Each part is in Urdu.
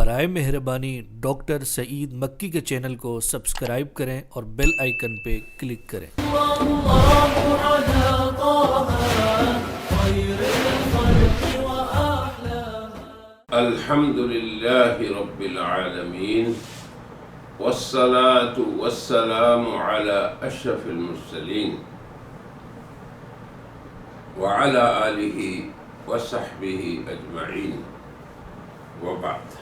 برائے مہربانی ڈاکٹر سعید مکی کے چینل کو سبسکرائب کریں اور بیل آئیکن پہ کلک کریں۔ الحمد للہ رب العالمین والصلاة والسلام على اشرف المرسلین وعلى آلہ وصحبہ اجمعین وبعد۔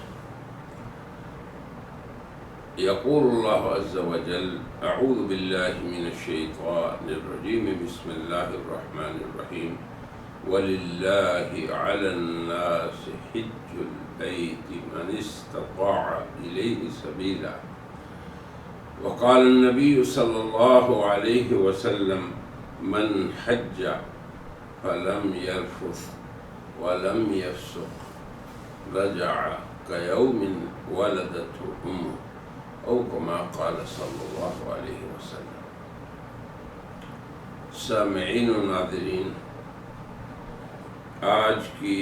یقول اللہ عز وجل اعوذ باللہ من الشیطان الرجیم بسم اللہ الرحمن الرحیم وَلِلَّهِ عَلَى النَّاسِ حِجُّ الْبَيْتِ مَنِ اسْتَطَاعَ إِلَيْهِ سَبِيلًا وقال النبي صلى الله عليه وسلم من حج فلم يرفث ولم يفسق رجع كيوم ولدته أمه أو كما قال صلى الله عليه وسلم۔ سامعین و ناظرین، آج کی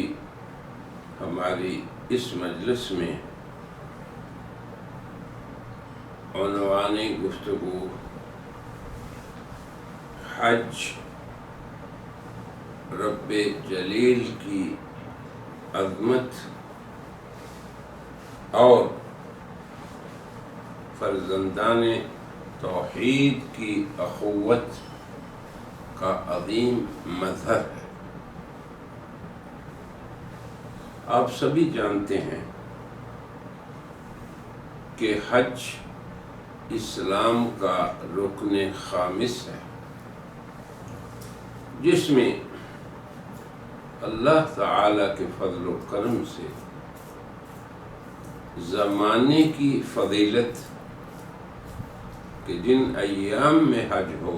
ہماری اس مجلس میں عنوان گفتگو حج رب جلیل کی عظمت اور فرزندان توحید کی اخوت کا عظیم مظہر ہے۔ آپ سبھی جانتے ہیں کہ حج اسلام کا رکن خامس ہے، جس میں اللہ تعالی کے فضل و کرم سے زمانے کی فضیلت کہ جن ایام میں حج ہو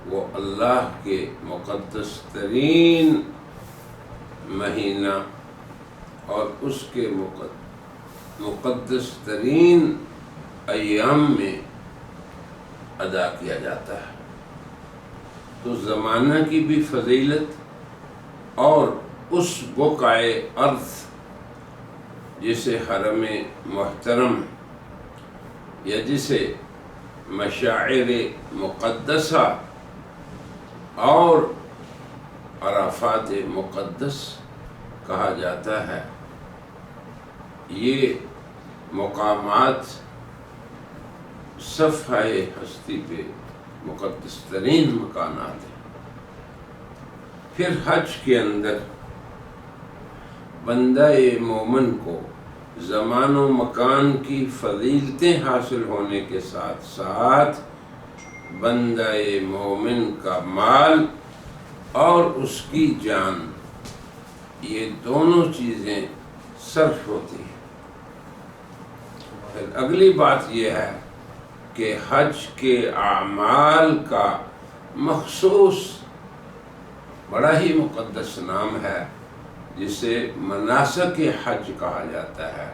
وہ اللہ کے مقدس ترین مہینہ اور اس کے مقدس ترین ایام میں ادا کیا جاتا ہے، تو زمانہ کی بھی فضیلت اور اس بقعہ ارض جسے حرم محترم یا جسے مشاعر مقدسہ اور عرفات مقدس کہا جاتا ہے، یہ مقامات صفحہ ہستی پہ مقدس ترین مکانات ہیں۔ پھر حج کے اندر بندہ مومن کو زمان و مکان کی فضیلتیں حاصل ہونے کے ساتھ ساتھ بندہ مومن کا مال اور اس کی جان، یہ دونوں چیزیں صرف ہوتی ہیں۔ پھر اگلی بات یہ ہے کہ حج کے اعمال کا مخصوص بڑا ہی مقدس نام ہے جسے مناسک حج کہا جاتا ہے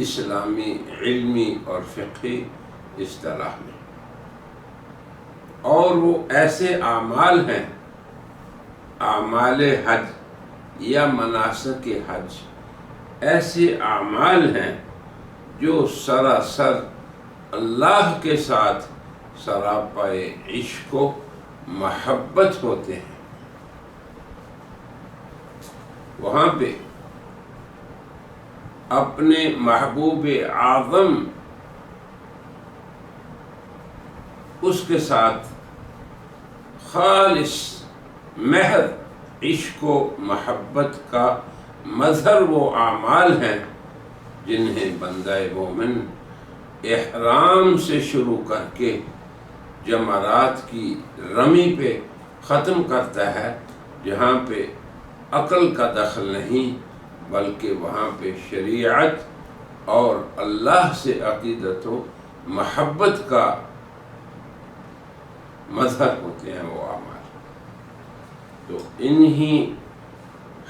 اسلامی علمی اور فقہی اصطلاح میں، اور وہ ایسے اعمال ہیں، اعمال حج یا مناسک حج ایسے اعمال ہیں جو سراسر اللہ کے ساتھ سراپائے عشق و محبت ہوتے ہیں۔ وہاں پہ اپنے محبوب اعظم اس کے ساتھ خالص محض عشق و محبت کا مظہر وہ اعمال ہیں جنہیں بندہ مومن احرام سے شروع کر کے جمرات کی رمی پہ ختم کرتا ہے، جہاں پہ عقل کا دخل نہیں بلکہ وہاں پہ شریعت اور اللہ سے عقیدت و محبت کا مظہر ہوتے ہیں وہ اعمال۔ تو انہی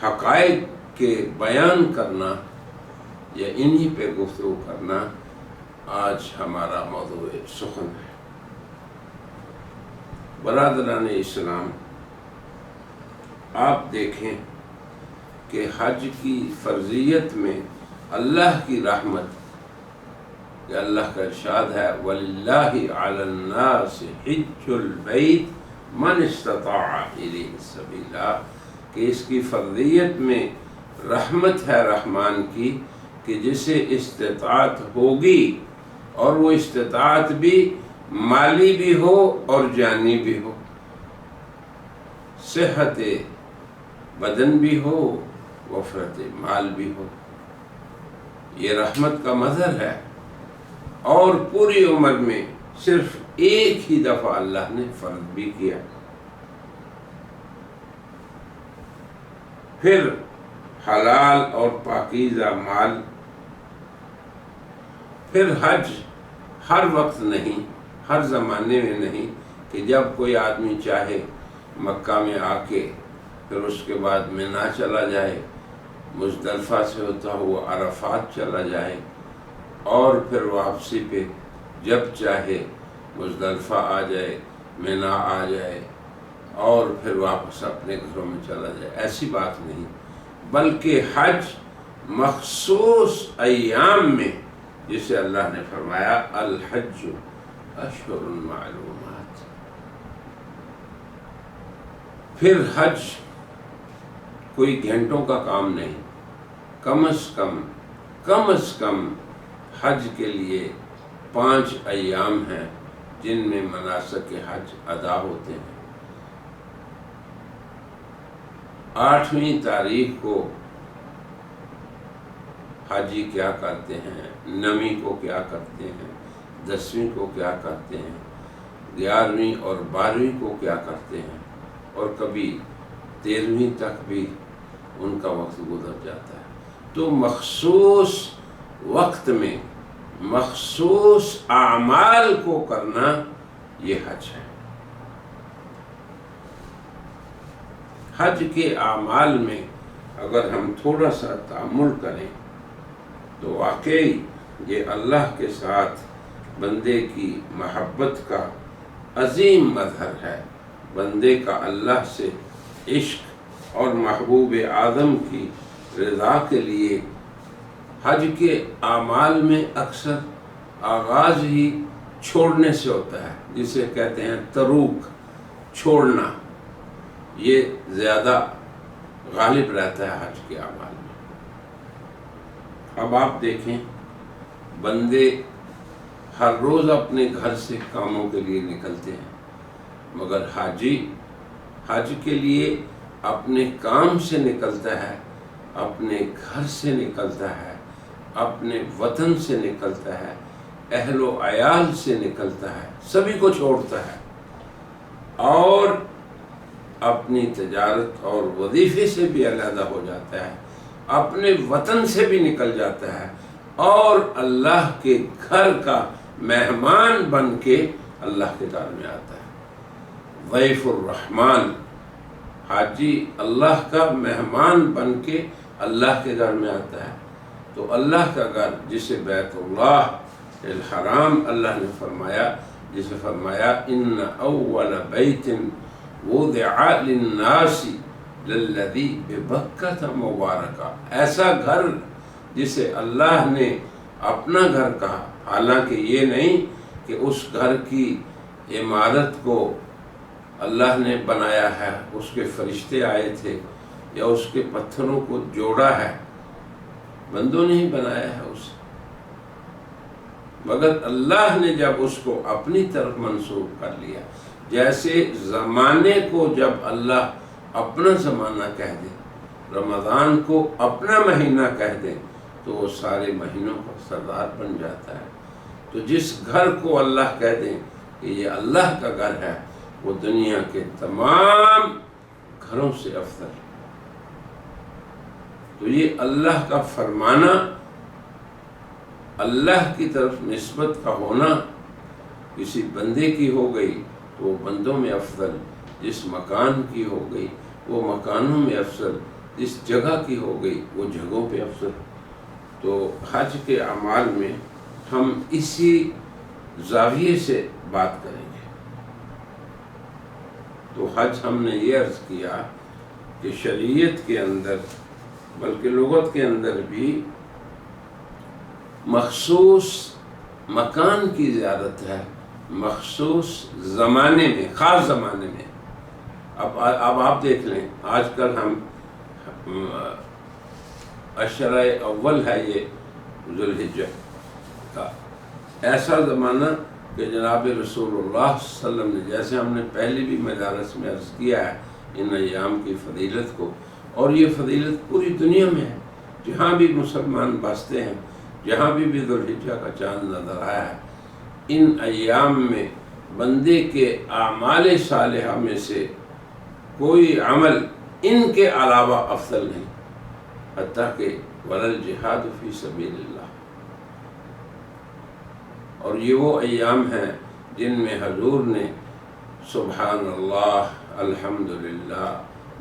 حقائق کے بیان کرنا یا انہی پہ گفتگو کرنا آج ہمارا موضوع سخن ہے۔ برادران اسلام، آپ دیکھیں کہ حج کی فرضیت میں اللہ کی رحمت کہ اللہ کا ارشاد ہے وَلِلَّهِ عَلَى النَّاسِ حِجُّ الْبَيْتِ مَنِ اسْتَطَاعَ إِلَيْهِ سَبِيلًا، کہ اس کی فرضیت میں رحمت ہے رحمان کی کہ جسے استطاعت ہوگی، اور وہ استطاعت بھی مالی بھی ہو اور جانی بھی ہو، صحت بدن بھی ہو، وفرت مال بھی ہو، یہ رحمت کا مظہر ہے۔ اور پوری عمر میں صرف ایک ہی دفعہ اللہ نے فرض بھی کیا۔ پھر حلال اور پاکیزہ مال، پھر حج ہر وقت نہیں، ہر زمانے میں نہیں کہ جب کوئی آدمی چاہے مکہ میں آ کے پھر اس کے بعد مینا چلا جائے، مزدلفہ سے ہوتا ہوا عرفات چلا جائے، اور پھر واپسی پہ جب چاہے مزدلفہ آ جائے، مینا آ جائے، اور پھر واپس اپنے گھروں میں چلا جائے، ایسی بات نہیں، بلکہ حج مخصوص ایام میں، جسے اللہ نے فرمایا الحج اشہر معلومات۔ پھر حج کوئی گھنٹوں کا کام نہیں، کم از کم حج کے لیے 5 ایام ہیں جن میں مناسک حج ادا ہوتے ہیں۔ 8ویں تاریخ کو حاجی کیا کرتے ہیں، 9ویں کو کیا کرتے ہیں، 10ویں کو کیا کرتے ہیں، 11ویں اور 12ویں کو کیا کرتے ہیں، اور کبھی 13ویں تک بھی ان کا وقت گزر جاتا ہے۔ تو مخصوص وقت میں مخصوص اعمال کو کرنا یہ حج ہے۔ حج کے اعمال میں اگر ہم تھوڑا سا تأمل کریں تو واقعی یہ اللہ کے ساتھ بندے کی محبت کا عظیم مظہر ہے، بندے کا اللہ سے عشق اور محبوب اعظم کی رضا کے لیے۔ حج کے اعمال میں اکثر آغاز ہی چھوڑنے سے ہوتا ہے، جسے کہتے ہیں تروک، چھوڑنا، یہ زیادہ غالب رہتا ہے حج کے اعمال میں۔ اب آپ دیکھیں، بندے ہر روز اپنے گھر سے کاموں کے لیے نکلتے ہیں، مگر حاجی حج کے لیے اپنے کام سے نکلتا ہے، اپنے گھر سے نکلتا ہے، اپنے وطن سے نکلتا ہے، اہل و عیال سے نکلتا ہے، سبھی کو چھوڑتا ہے، اور اپنی تجارت اور وظیفے سے بھی علیحدہ ہو جاتا ہے، اپنے وطن سے بھی نکل جاتا ہے، اور اللہ کے گھر کا مہمان بن کے اللہ کے گھر میں آتا ہے۔ ضیف الرحمن، حاجی اللہ کا مہمان بن کے اللہ کے گھر میں آتا ہے۔ تو اللہ کا گھر جسے بیت اللہ الحرام اللہ نے فرمایا، جسے فرمایا ان اول بیت وضع للناس للذی ببکۃ مبارکہ، ایسا گھر جسے اللہ نے اپنا گھر کہا، حالانکہ یہ نہیں کہ اس گھر کی عمارت کو اللہ نے بنایا ہے، اس کے فرشتے آئے تھے، یا اس کے پتھروں کو جوڑا ہے، بندوں نے ہی بنایا ہے اسے، مگر اللہ نے جب اس کو اپنی طرف منسوب کر لیا، جیسے زمانے کو جب اللہ اپنا زمانہ کہہ دے، رمضان کو اپنا مہینہ کہہ دے، تو وہ سارے مہینوں کا سردار بن جاتا ہے۔ تو جس گھر کو اللہ کہہ دیں کہ یہ اللہ کا گھر ہے، وہ دنیا کے تمام گھروں سے افضل ہے۔ تو یہ اللہ کا فرمانا، اللہ کی طرف نسبت کا ہونا، کسی بندے کی ہو گئی تو وہ بندوں میں افضل، جس مکان کی ہو گئی وہ مکانوں میں افضل، جس جگہ کی ہو گئی وہ جگہوں پہ افضل۔ تو حج کے اعمال میں ہم اسی زاویے سے بات کریں گے۔ تو حج ہم نے یہ عرض کیا کہ شریعت کے اندر، بلکہ لغت کے اندر بھی مخصوص مکان کی زیارت ہے، مخصوص زمانے میں، خاص زمانے میں۔ اب آپ دیکھ لیں، آج کل ہم عشرہ اول ہے یہ ذوالحجہ کا، ایسا زمانہ کہ جناب رسول اللہ صلی اللہ علیہ وسلم نے، جیسے ہم نے پہلے بھی مدارس میں عرض کیا ہے ان ایام کی فضیلت کو، اور یہ فضیلت پوری دنیا میں ہے، جہاں بھی مسلمان بستے ہیں، جہاں بھی ذوالحجہ کا چاند نظر آیا ہے، ان ایام میں بندے کے اعمال صالحہ میں سے کوئی عمل ان کے علاوہ افضل نہیں، حتیٰ کہ وَلَلْجِہَادُ فِي سَبِيلِ اللَّهِ۔ اور یہ وہ ایام ہیں جن میں حضور نے سبحان اللہ، الحمدللہ،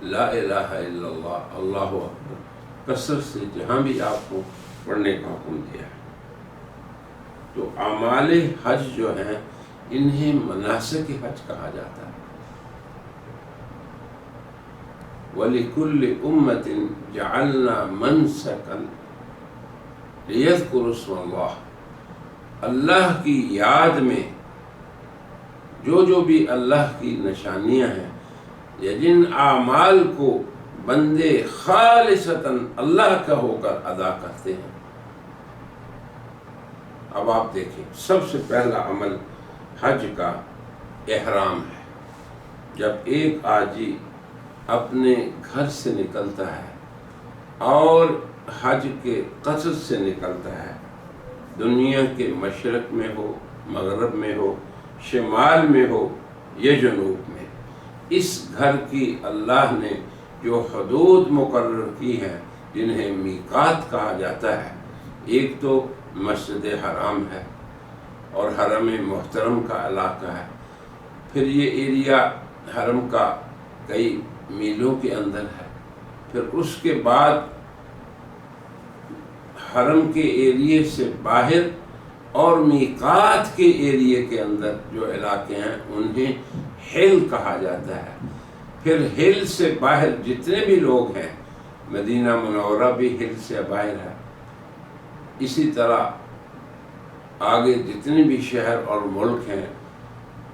لا الہ الا اللہ، اللہ اکبر کثرت سے جہاں بھی آپ کو پڑھنے کا حکم دیا ہے۔ تو اعمال حج جو ہیں انہیں مناسک حج کہا جاتا ہے۔ وَلِكُلِّ أُمَّةٍ جَعَلْنَا مَنْسَكًا لِيَذْكُرُوا اسْمَ اللَّهِ۔ اللہ کی یاد میں جو بھی اللہ کی نشانیاں ہیں یا جن اعمال کو بندے خالصتاً اللہ کا ہو کر ادا کرتے ہیں۔ اب آپ دیکھیں، سب سے پہلا عمل حج کا احرام ہے۔ جب ایک حاجی اپنے گھر سے نکلتا ہے اور حج کے قصد سے نکلتا ہے، دنیا کے مشرق میں ہو، مغرب میں ہو، شمال میں ہو یا جنوب میں، اس گھر کی اللہ نے جو حدود مقرر کی ہیں جنہیں میقات کہا جاتا ہے، ایک تو مسجد حرام ہے اور حرم محترم کا علاقہ ہے، پھر یہ ایریا حرم کا کئی میلوں کے اندر ہے، پھر اس کے بعد حرم کے ایریے سے باہر اور میقات کے ایریے کے اندر جو علاقے ہیں انہیں حل کہا جاتا ہے۔ پھر حل سے باہر جتنے بھی لوگ ہیں، مدینہ منورہ بھی حل سے باہر ہے، اسی طرح آگے جتنے بھی شہر اور ملک ہیں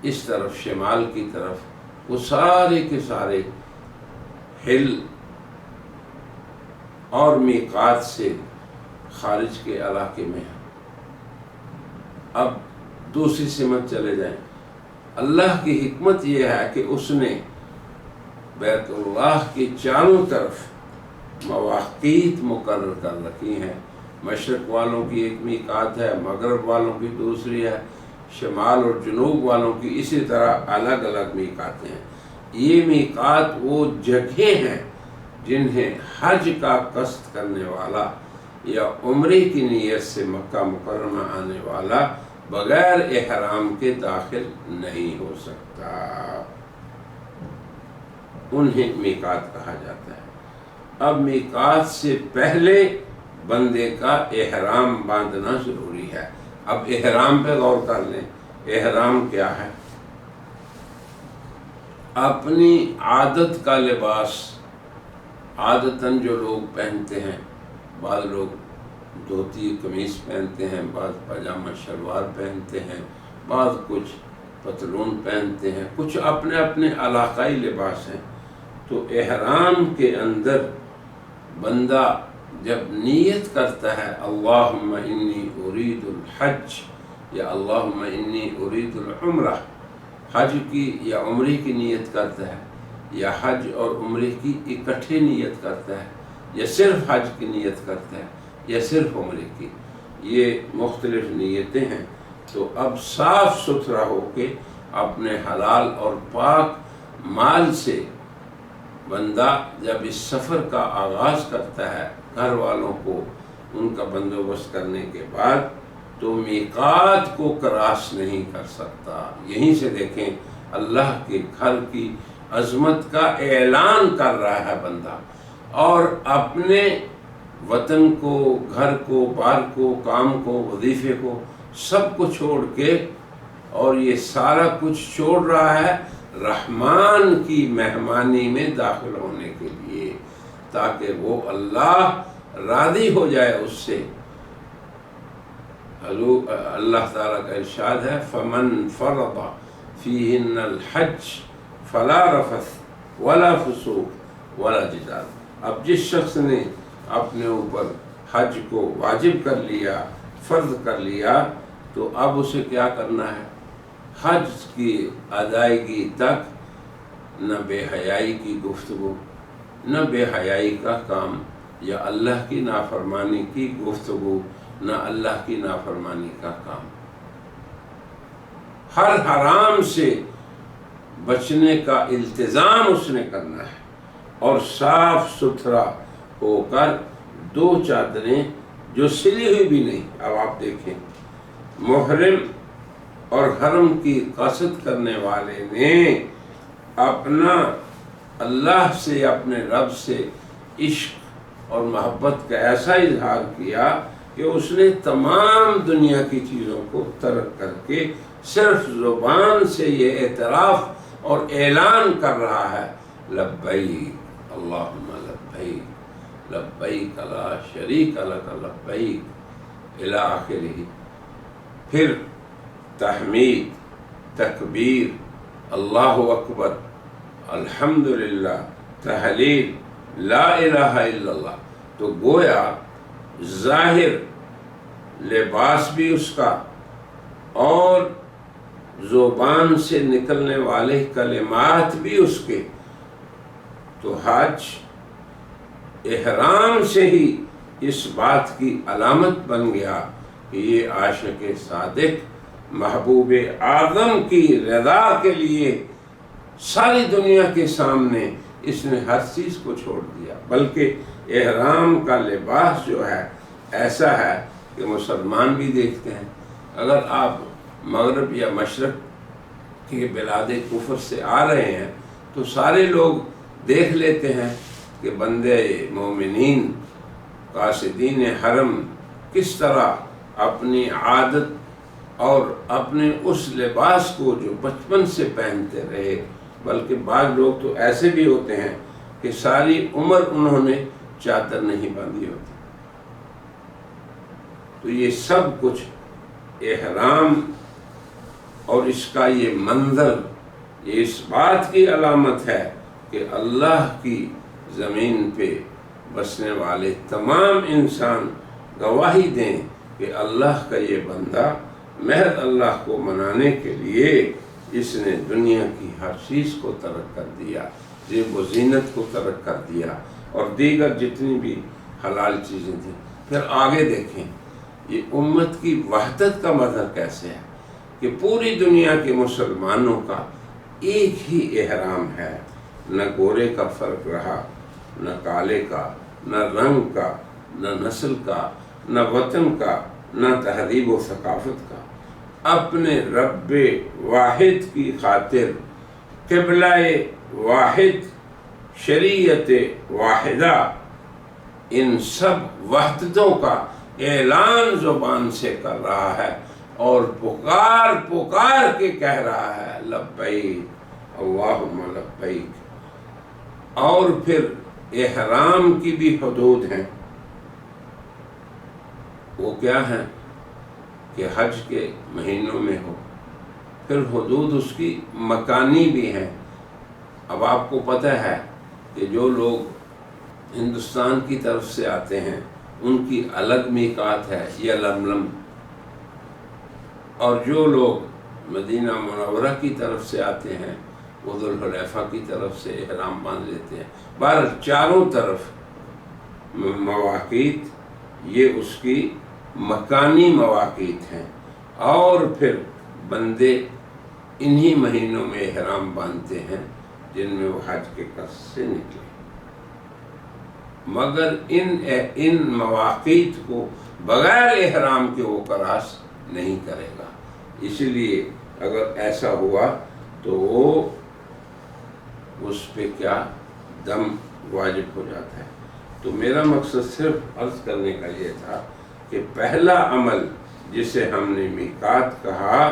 اس طرف شمال کی طرف، وہ سارے کے سارے حل اور میقات سے خارج کے علاقے میں ہیں۔ اب دوسری سمت چلے جائیں، اللہ کی حکمت یہ ہے کہ اس نے بیت اللہ کی چاروں طرف مواقیت مقرر کر رکھی ہیں۔ مشرق والوں کی ایک میقات ہے، مغرب والوں کی دوسری ہے، شمال اور جنوب والوں کی اسی طرح الگ الگ میقاتیں ہیں۔ یہ میقات وہ جگہیں ہیں جنہیں حج کا قصد کرنے والا یا عمرے کی نیت سے مکہ مکرمہ آنے والا بغیر احرام کے داخل نہیں ہو سکتا، انہیں میقات کہا جاتا ہے۔ اب میقات سے پہلے بندے کا احرام باندھنا ضروری ہے۔ اب احرام پہ غور کر لیں، احرام کیا ہے؟ اپنی عادت کا لباس، عادتاً جو لوگ پہنتے ہیں، بعض لوگ دھوتی قمیص پہنتے ہیں، بعض پاجامہ شلوار پہنتے ہیں، بعض کچھ پتلون پہنتے ہیں، کچھ اپنے اپنے علاقائی لباس ہیں۔ تو احرام کے اندر بندہ جب نیت کرتا ہے اللہم انی ارید الحج یا اللہم انی ارید العمرہ، حج کی یا عمرے کی نیت کرتا ہے، یا حج اور عمرے کی اکٹھے نیت کرتا ہے، یا صرف حج کی نیت کرتا ہے، یا صرف عمرے کی، یہ مختلف نیتیں ہیں۔ تو اب صاف ستھرا ہو کے اپنے حلال اور پاک مال سے بندہ جب اس سفر کا آغاز کرتا ہے، گھر والوں کو ان کا بندوبست کرنے کے بعد، تو میقات کو کراس نہیں کر سکتا۔ یہیں سے دیکھیں اللہ کے گھر کی عظمت کا اعلان کر رہا ہے بندہ، اور اپنے وطن کو، گھر کو، بار کو، کام کو، وظیفے کو، سب کو چھوڑ کے، اور یہ سارا کچھ چھوڑ رہا ہے رحمان کی مہمانی میں داخل ہونے کے لیے، تاکہ وہ اللہ راضی ہو جائے اس سے، حضور اللہ تعالیٰ کا ارشاد ہے فمن فرض فیہن الحج فلا رفث ولا فسوق ولا جدال. اب جس شخص نے اپنے اوپر حج کو واجب کر لیا، فرض کر لیا، تو اب اسے کیا کرنا ہے؟ حج کی ادائیگی تک نہ بے حیائی کی گفتگو، نہ بے حیائی کا کام، یا اللہ کی نافرمانی کی گفتگو، نہ اللہ کی نافرمانی کا کام. ہر حرام سے بچنے کا التزام اس نے کرنا ہے، اور صاف ستھرا ہو کر دو چادریں جو سلی ہوئی بھی نہیں. اب آپ دیکھیں، محرم اور حرم کی قصد کرنے والے نے اپنا اللہ سے، اپنے رب سے عشق اور محبت کا ایسا اظہار کیا کہ اس نے تمام دنیا کی چیزوں کو ترک کر کے صرف زبان سے یہ اعتراف اور اعلان کر رہا ہے لبیک اللہم لبیک لبیک لا شریک لک لبیک الی آخرہ. پھر تحمید، تکبیر، اللہ اکبر، الحمدللہ، تحلیل، لا الہ الا اللہ. تو گویا ظاہر لباس بھی اس کا اور زبان سے نکلنے والے کلمات بھی اس کے. تو حج احرام سے ہی اس بات کی علامت بن گیا کہ یہ عاشق صادق محبوب اعظم کی رضا کے لیے ساری دنیا کے سامنے اس نے ہر چیز کو چھوڑ دیا. بلکہ احرام کا لباس جو ہے ایسا ہے کہ مسلمان بھی دیکھتے ہیں. اگر آپ مغرب یا مشرق کے بلاد کفر سے آ رہے ہیں تو سارے لوگ دیکھ لیتے ہیں کہ بندے مومنین قاصدین حرم کس طرح اپنی عادت اور اپنے اس لباس کو جو بچپن سے پہنتے رہے، بلکہ بعض لوگ تو ایسے بھی ہوتے ہیں کہ ساری عمر انہوں نے چادر نہیں باندھی ہوتی. تو یہ سب کچھ احرام اور اس کا یہ منظر یہ اس بات کی علامت ہے کہ اللہ کی زمین پہ بسنے والے تمام انسان گواہی دیں کہ اللہ کا یہ بندہ محض اللہ کو منانے کے لیے اس نے دنیا کی ہر چیز کو ترک کر دیا، زیب و زینت کو ترک کر دیا اور دیگر جتنی بھی حلال چیزیں تھیں. پھر آگے دیکھیں یہ امت کی وحدت کا مظہر کیسے ہے کہ پوری دنیا کے مسلمانوں کا ایک ہی احرام ہے. نہ گورے کا فرق رہا، نہ کالے کا، نہ رنگ کا، نہ نسل کا، نہ وطن کا، نہ تہذیب و ثقافت کا. اپنے رب واحد کی خاطر قبلہ واحد، شریعت واحدہ، ان سب وحدتوں کا اعلان زبان سے کر رہا ہے اور پکار پکار کے کہہ رہا ہے لبیک اللہم لبیک. اور پھر احرام کی بھی حدود ہیں. وہ کیا ہیں کہ حج کے مہینوں میں ہو. پھر حدود اس کی مکانی بھی ہیں. اب آپ کو پتہ ہے کہ جو لوگ ہندوستان کی طرف سے آتے ہیں ان کی الگ میقات ہے یلملم، اور جو لوگ مدینہ منورہ کی طرف سے آتے ہیں وہ ذوالحلیفہ کی طرف سے احرام باندھ لیتے ہیں. بہرحال چاروں طرف مواقیت یہ اس کی مکانی مواقیت ہیں. اور پھر بندے انہی مہینوں میں احرام باندھتے ہیں جن میں وہ حج کے قصد سے نکلے. مگر ان مواقیت کو بغیر احرام کے وہ کراس نہیں کرے گا. اسی لیے اگر ایسا ہوا تو وہ اس پہ کیا دم واجب ہو جاتا ہے. تو میرا مقصد صرف عرض کرنے کا یہ تھا کہ پہلا عمل جسے ہم نے میقات کہا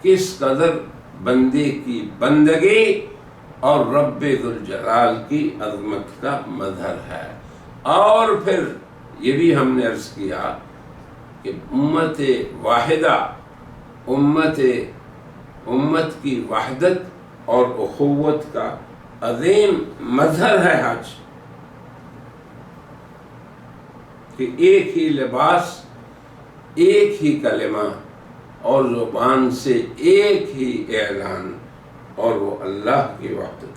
کس قدر بندے کی بندگی اور رب ذوالجلال کی عظمت کا مظہر ہے. اور پھر یہ بھی ہم نے عرض کیا کہ امت واحدہ، امت کی وحدت اور اخوت کا عظیم مظہر ہے حج، کہ ایک ہی لباس، ایک ہی کلمہ اور زبان سے ایک ہی اعلان، اور وہ اللہ کی وحدت ہے۔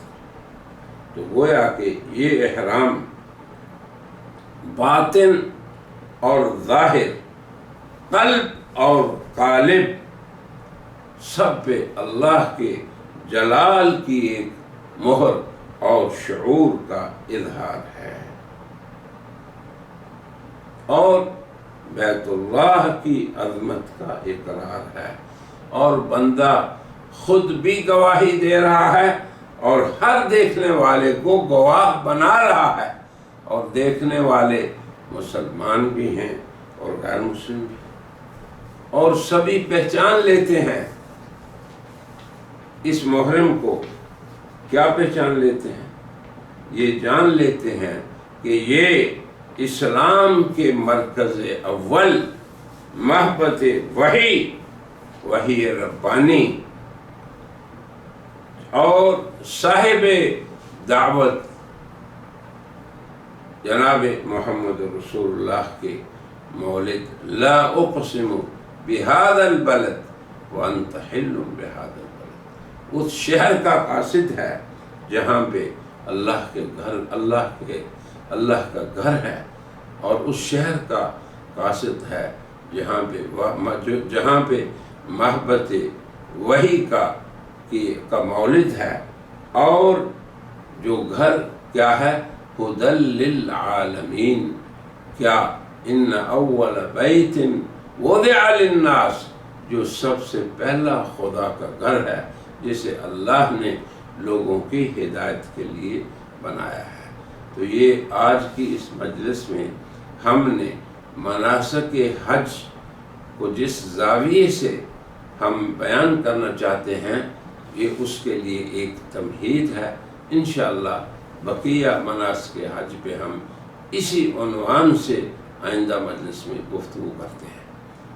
تو گویا کہ یہ احرام باطن اور ظاہر، قلب اور قالب، سب پہ اللہ کے جلال کی ایک مہر اور شعور کا اظہار ہے، اور بیت اللہ کی عظمت کا اقرار ہے، اور بندہ خود بھی گواہی دے رہا ہے اور ہر دیکھنے والے کو گواہ بنا رہا ہے، اور دیکھنے والے مسلمان بھی ہیں اور غیر مسلم بھی، اور سبھی پہچان لیتے ہیں اس محرم کو۔ کیا پہچان لیتے ہیں؟ یہ جان لیتے ہیں کہ یہ اسلام کے مرکز اول، محبت وحی ربانی اور صاحب دعوت جناب محمد رسول اللہ کے مولد، لا اقسم بہذا البلد وانت حل بہذا البلد، اس شہر کا قاصد ہے جہاں پہ اللہ کا گھر ہے، اور اس شہر کا قاصد ہے جہاں پہ محبت وحی کا مولد ہے، اور جو گھر کیا ہے؟ ہدی للعالمین، کیا ان اول بیت وضع للناس، جو سب سے پہلا خدا کا گھر ہے جسے اللہ نے لوگوں کی ہدایت کے لیے بنایا ہے۔ تو یہ آج کی اس مجلس میں ہم نے مناسک حج کو جس زاویے سے ہم بیان کرنا چاہتے ہیں، یہ اس کے لیے ایک تمہید ہے۔ انشاءاللہ بقیہ مناسک حج پہ ہم اسی عنوان سے آئندہ مجلس میں گفتگو کرتے ہیں۔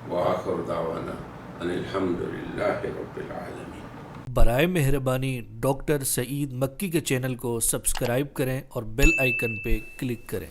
وآخر دعوانا ان الحمدللہ رب العالمین۔ برائے مہربانی ڈاکٹر سعید مکی کے چینل کو سبسکرائب کریں اور بیل آئیکن پہ کلک کریں۔